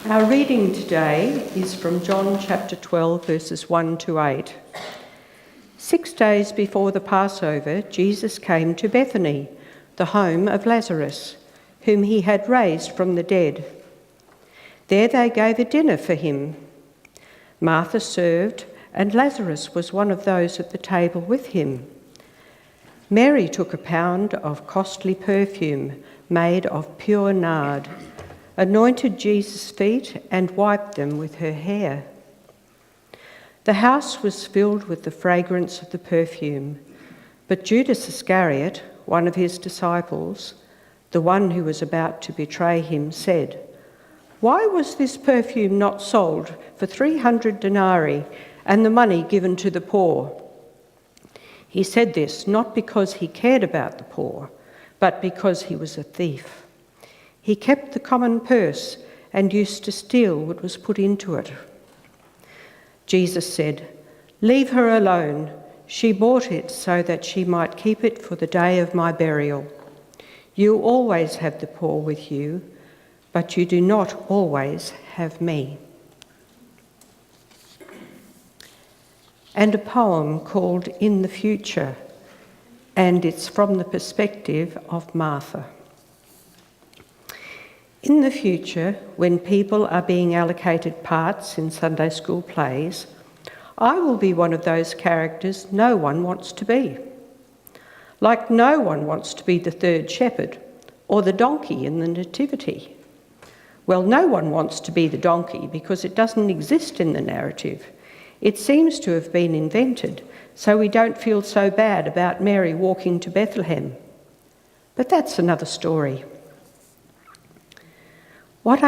Our reading today is from John chapter 12, verses 1 to 8. 6 days before the Passover, Jesus came to Bethany, the home of Lazarus, whom he had raised from the dead. There they gave a dinner for him. Martha served, and Lazarus was one of those at the table with him. Mary took a pound of costly perfume made of pure nard, anointed Jesus' feet and wiped them with her hair. The house was filled with the fragrance of the perfume, but Judas Iscariot, one of his disciples, the one who was about to betray him, said, "Why was this perfume not sold for 300 denarii and the money given to the poor?" He said this not because he cared about the poor, but because he was a thief. He kept the common purse and used to steal what was put into it. Jesus said, "Leave her alone. She bought it so that she might keep it for the day of my burial. You always have the poor with you, but you do not always have me." And a poem called In the Future, and it's from the perspective of Martha. In the future, when people are being allocated parts in Sunday school plays, I will be one of those characters no one wants to be. Like no one wants to be the third shepherd or the donkey in the Nativity. Well, no one wants to be the donkey because it doesn't exist in the narrative. It seems to have been invented, so we don't feel so bad about Mary walking to Bethlehem. But that's another story. What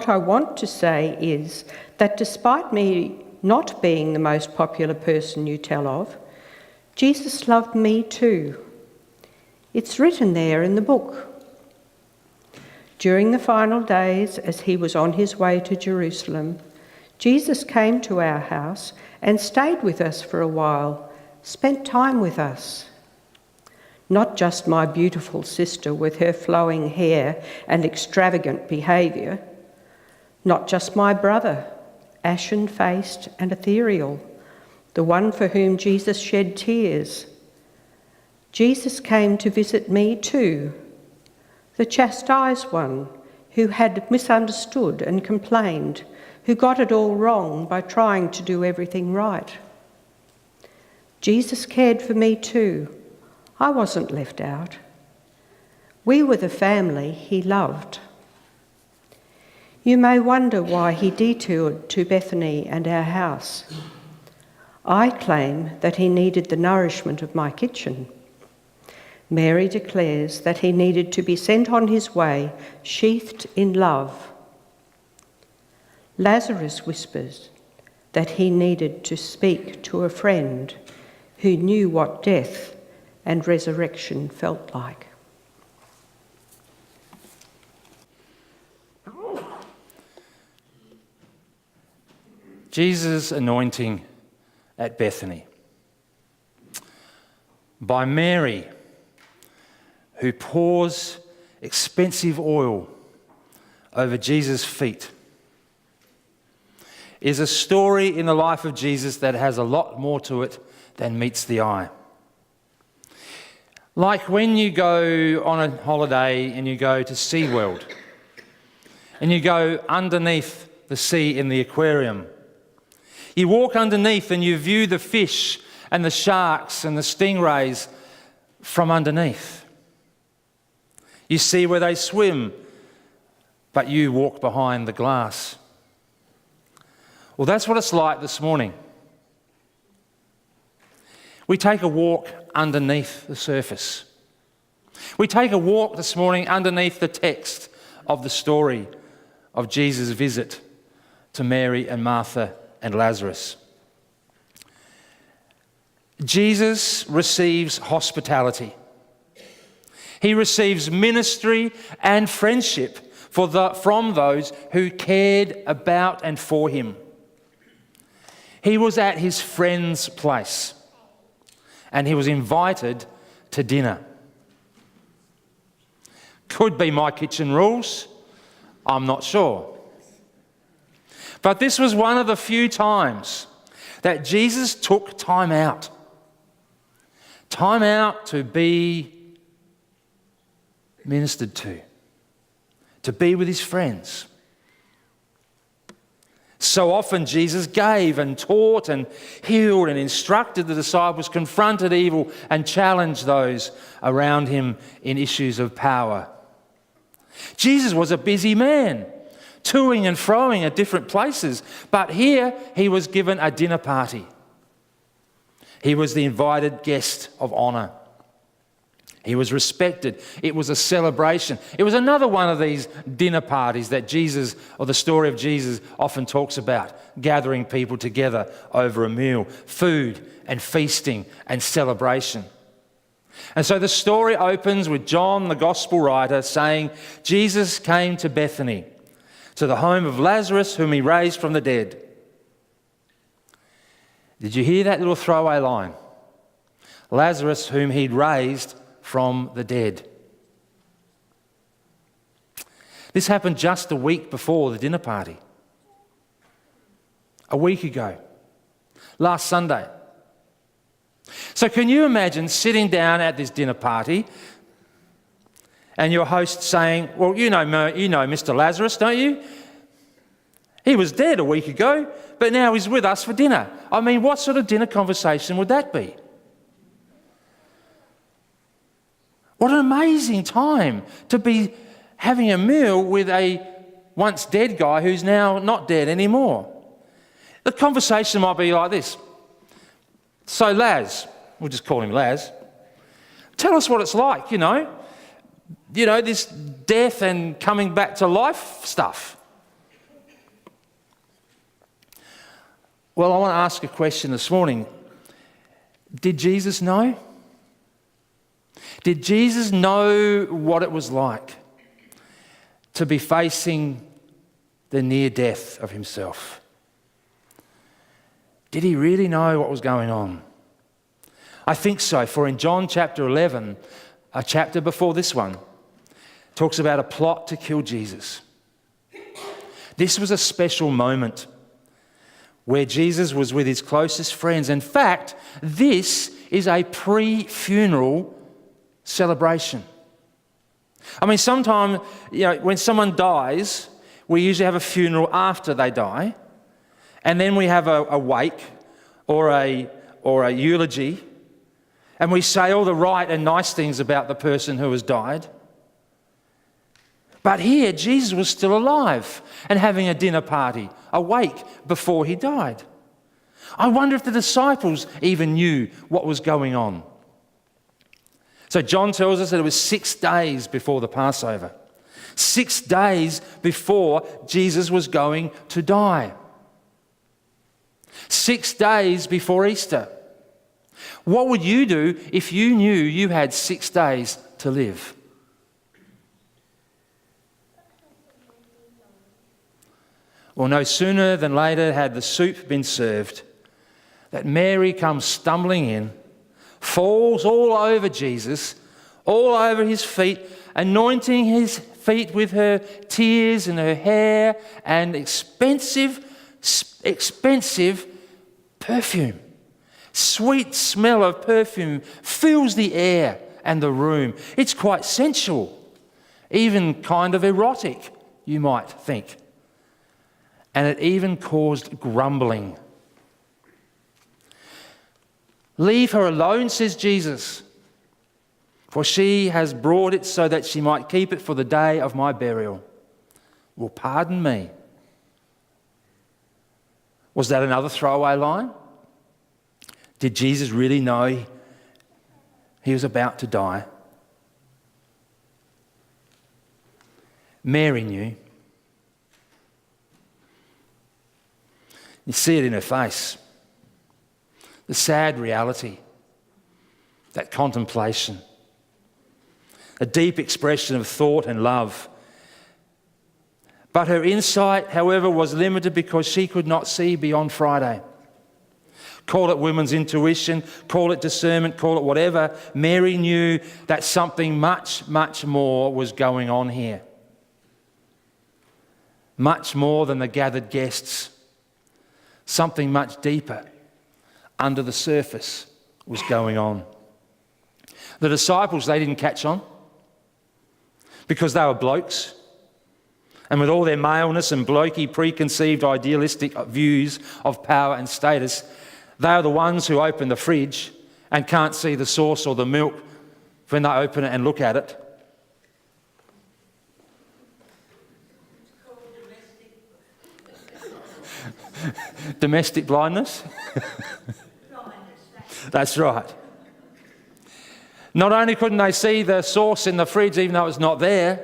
I want to say is that despite me not being the most popular person you tell of, Jesus loved me too. It's written there in the book. During the final days, as he was on his way to Jerusalem, Jesus came to our house and stayed with us for a while, spent time with us. Not just my beautiful sister with her flowing hair and extravagant behaviour. Not just my brother, ashen-faced and ethereal, the one for whom Jesus shed tears. Jesus came to visit me too, the chastised one who had misunderstood and complained, who got it all wrong by trying to do everything right. Jesus cared for me too. I wasn't left out. We were the family he loved. You may wonder why he detoured to Bethany and our house. I claim that he needed the nourishment of my kitchen. Mary declares that he needed to be sent on his way, sheathed in love. Lazarus whispers that he needed to speak to a friend who knew what death and resurrection felt like. Jesus' anointing at Bethany by Mary, who pours expensive oil over Jesus' feet, is a story in the life of Jesus that has a lot more to it than meets the eye. Like when you go on a holiday and you go to SeaWorld and you go underneath the sea in the aquarium. You walk underneath and you view the fish and the sharks and the stingrays from underneath. You see where they swim, but you walk behind the glass. Well, that's what it's like this morning. We take a walk underneath the surface. We take a walk this morning underneath the text of the story of Jesus' visit to Mary and Martha and Lazarus. Jesus receives hospitality. He receives ministry and friendship from those who cared about and for him. He was at his friend's place, and he was invited to dinner. Could be my kitchen rules. I'm not sure. But this was one of the few times that Jesus took time out. Time out to be ministered to be with his friends. So often Jesus gave and taught and healed and instructed the disciples, confronted evil and challenged those around him in issues of power. Jesus was a busy man, toing and froing at different places, but here he was given a dinner party. He was the invited guest of honour. He was respected. It was a celebration. It was another one of these dinner parties that Jesus, or the story of Jesus, often talks about, gathering people together over a meal, food and feasting and celebration. And so the story opens with John, the gospel writer, saying, Jesus came to Bethany, to the home of Lazarus, whom he raised from the dead. Did you hear that little throwaway line? Lazarus, whom he'd raised from the dead. This happened just a week before the dinner party. A week ago. Last Sunday. So can you imagine sitting down at this dinner party and your host saying, well, you know Mr. Lazarus, don't you? He was dead a week ago, but now he's with us for dinner. I mean, what sort of dinner conversation would that be? What an amazing time to be having a meal with a once dead guy who's now not dead anymore. The conversation might be like this. So Laz, we'll just call him Laz, tell us what it's like, this death and coming back to life stuff. Well, I want to ask a question this morning. Did Jesus know? Did Jesus know what it was like to be facing the near death of himself? Did he really know what was going on? I think so, for in John chapter 11, a chapter before this one, talks about a plot to kill Jesus. This was a special moment where Jesus was with his closest friends. In fact, this is a pre-funeral celebration. I mean, sometimes, when someone dies, we usually have a funeral after they die, and then we have a wake or a eulogy, and we say all the right and nice things about the person who has died. But here, Jesus was still alive and having a dinner party, awake before he died. I wonder if the disciples even knew what was going on. So John tells us that it was 6 days before the Passover. 6 days before Jesus was going to die. 6 days before Easter. What would you do if you knew you had 6 days to live? Well, no sooner than later had the soup been served that Mary comes stumbling in, falls all over Jesus, all over his feet, anointing his feet with her tears and her hair and expensive perfume. Sweet smell of perfume fills the air and the room. It's quite sensual, even kind of erotic, you might think. And it even caused grumbling. Leave her alone, says Jesus, for she has brought it so that she might keep it for the day of my burial. Well, pardon me. Was that another throwaway line? Did Jesus really know he was about to die? Mary knew. You see it in her face. The sad reality, that contemplation, a deep expression of thought and love. But her insight, however, was limited because she could not see beyond Friday. Call it women's intuition, call it discernment, call it whatever. Mary knew that something much, much more was going on here. much more than the gathered guests. Something much deeper under the surface was going on. The disciples, they didn't catch on because they were blokes. And with all their maleness and blokey, preconceived, idealistic views of power and status, they are the ones who open the fridge and can't see the sauce or the milk when they open it and look at it. Domestic blindness? That's right. Not only couldn't they see the sauce in the fridge even though it was not there,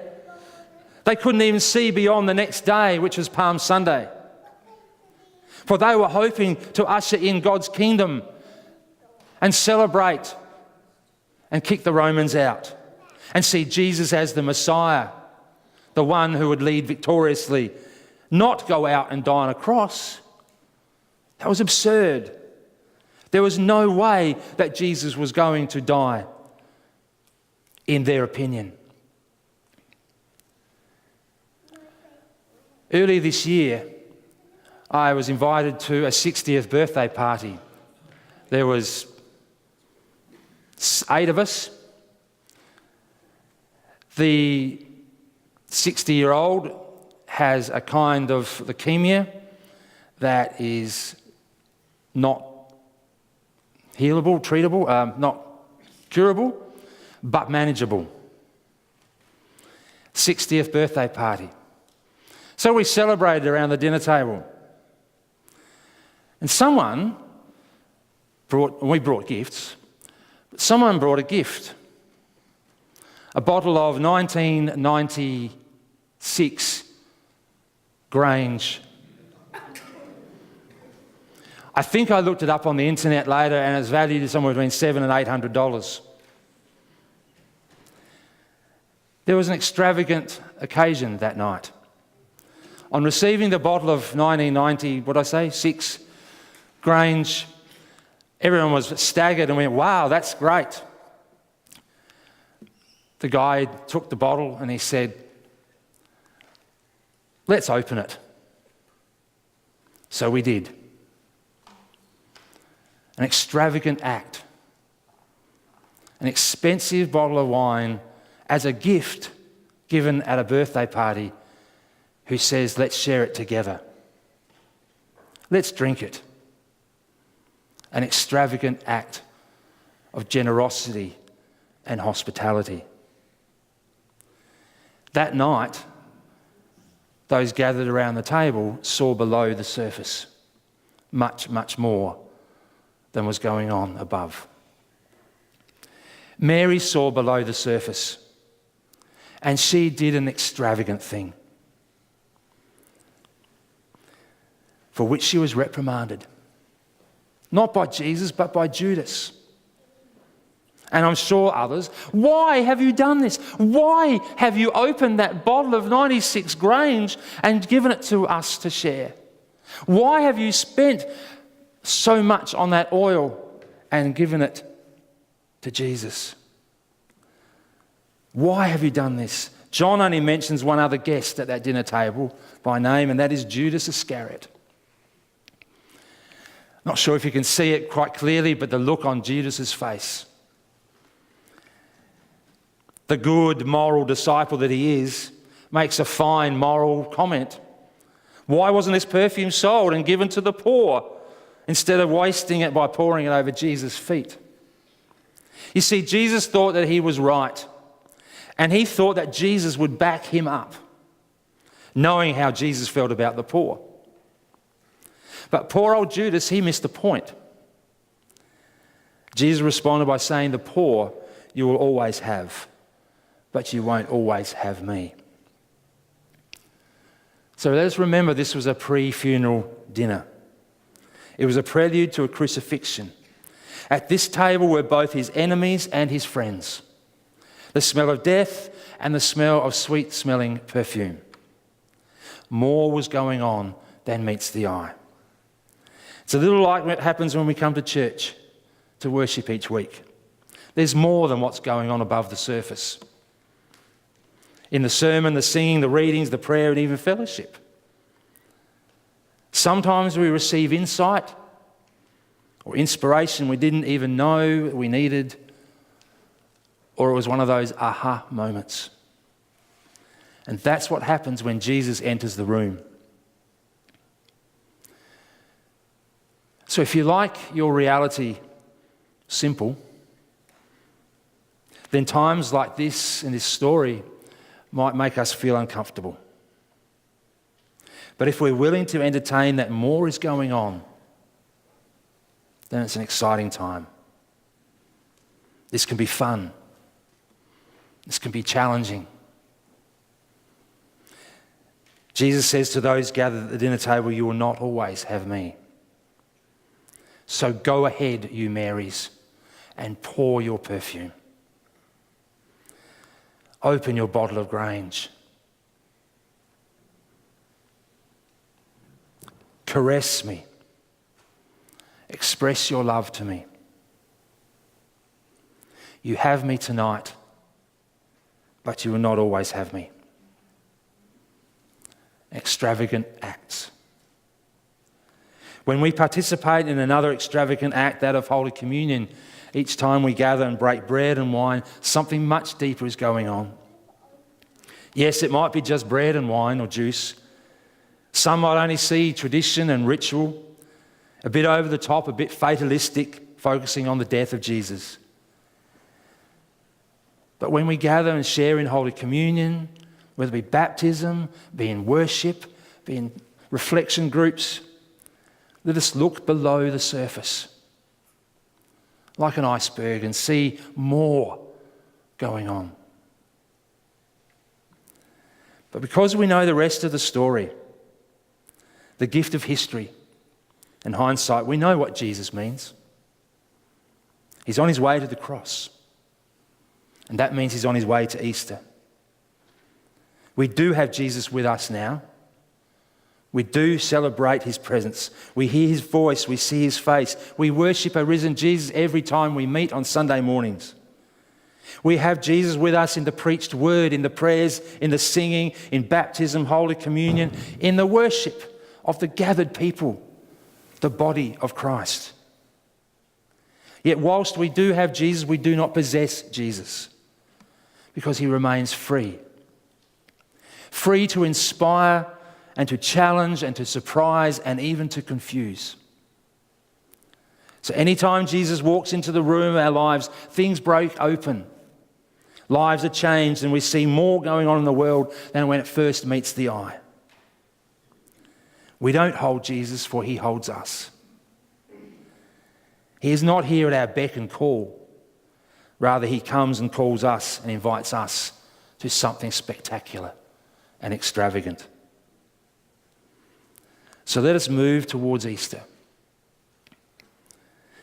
they couldn't even see beyond the next day, which was Palm Sunday. For they were hoping to usher in God's kingdom and celebrate and kick the Romans out and see Jesus as the Messiah, the one who would lead victoriously, not go out and die on a cross. That was absurd. There was no way that Jesus was going to die, in their opinion. Earlier this year, I was invited to a 60th birthday party. There was 8 of us. The 60-year-old has a kind of leukemia that is not healable, treatable, not curable, but manageable. 60th birthday party. So we celebrated around the dinner table. And we brought gifts, but someone brought a gift. A bottle of 1996 Grange. I think I looked it up on the internet later and it's valued at somewhere between $700 and $800. There was an extravagant occasion that night. On receiving the bottle of 1996 Grange, everyone was staggered and went, wow, that's great. The guy took the bottle and he said, let's open it. So we did. An extravagant act. An expensive bottle of wine as a gift given at a birthday party, who says, let's share it together. Let's drink it. An extravagant act of generosity and hospitality. That night, those gathered around the table saw below the surface much, much more than was going on above. Mary saw below the surface, and she did an extravagant thing, for which she was reprimanded. Not by Jesus, but by Judas. And I'm sure others. Why have you done this? Why have you opened that bottle of 96 Grange and given it to us to share? Why have you spent so much on that oil and given it to Jesus? Why have you done this? John only mentions one other guest at that dinner table by name, and that is Judas Iscariot. Not sure if you can see it quite clearly, but the look on Judas's face. The good moral disciple that he is makes a fine moral comment. Why wasn't this perfume sold and given to the poor instead of wasting it by pouring it over Jesus' feet? You see, Jesus thought that he was right, and he thought that Jesus would back him up, knowing how Jesus felt about the poor. But poor old Judas, he missed the point. Jesus responded by saying, the poor you will always have, but you won't always have me. So let us remember this was a pre-funeral dinner. It was a prelude to a crucifixion. At this table were both his enemies and his friends. The smell of death and the smell of sweet-smelling perfume. More was going on than meets the eye. It's a little like what happens when we come to church to worship each week. There's more than what's going on above the surface. In the sermon, the singing, the readings, the prayer, and even fellowship. Sometimes we receive insight or inspiration we didn't even know we needed, or it was one of those aha moments. And that's what happens when Jesus enters the room. So if you like your reality simple, then times like this in this story might make us feel uncomfortable. But if we're willing to entertain that more is going on, then it's an exciting time. This can be fun. This can be challenging. Jesus says to those gathered at the dinner table, "You will not always have me. So go ahead, you Marys, and pour your perfume. Open your bottle of Grange. Caress me. Express your love to me. You have me tonight, but you will not always have me." Extravagant acts. When we participate in another extravagant act, that of Holy Communion, each time we gather and break bread and wine, something much deeper is going on. Yes, it might be just bread and wine or juice. Some might only see tradition and ritual, a bit over the top, a bit fatalistic, focusing on the death of Jesus. But when we gather and share in Holy Communion, whether it be baptism, be in worship, be in reflection groups, let us look below the surface like an iceberg and see more going on. But because we know the rest of the story, the gift of history and hindsight, we know what Jesus means. He's on his way to the cross. And that means he's on his way to Easter. We do have Jesus with us now. We do celebrate his presence. We hear his voice. We see his face. We worship a risen Jesus every time we meet on Sunday mornings. We have Jesus with us in the preached word, in the prayers, in the singing, in baptism, Holy Communion, in the worship of the gathered people, the body of Christ. Yet whilst we do have Jesus, we do not possess Jesus because he remains free. Free to inspire and to challenge and to surprise and even to confuse. So anytime Jesus walks into the room of our lives, things break open. Lives are changed and we see more going on in the world than when it first meets the eye. We don't hold Jesus, for he holds us. He is not here at our beck and call. Rather, he comes and calls us and invites us to something spectacular and extravagant. So let us move towards Easter.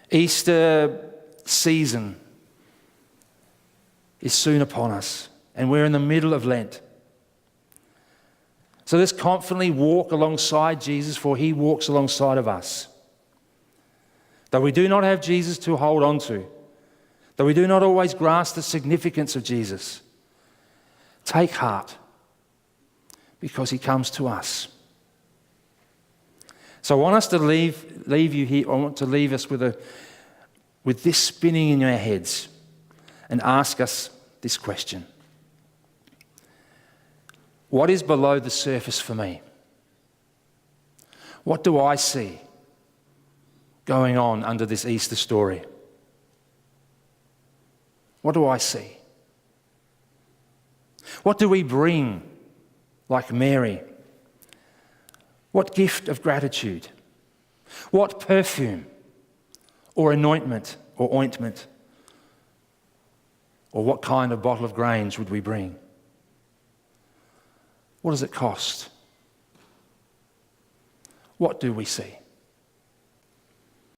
Easter season is soon upon us, and we're in the middle of Lent. So let's confidently walk alongside Jesus, for he walks alongside of us. Though we do not have Jesus to hold on to, though we do not always grasp the significance of Jesus, take heart, because he comes to us. So I want us to leave you here. I want to leave us with this spinning in your heads and ask us this question. What is below the surface for me? What do I see going on under this Easter story? What do I see? What do we bring like Mary? What gift of gratitude? What perfume or anointment or ointment? Or what kind of bottle of Grange would we bring? What does it cost? What do we see?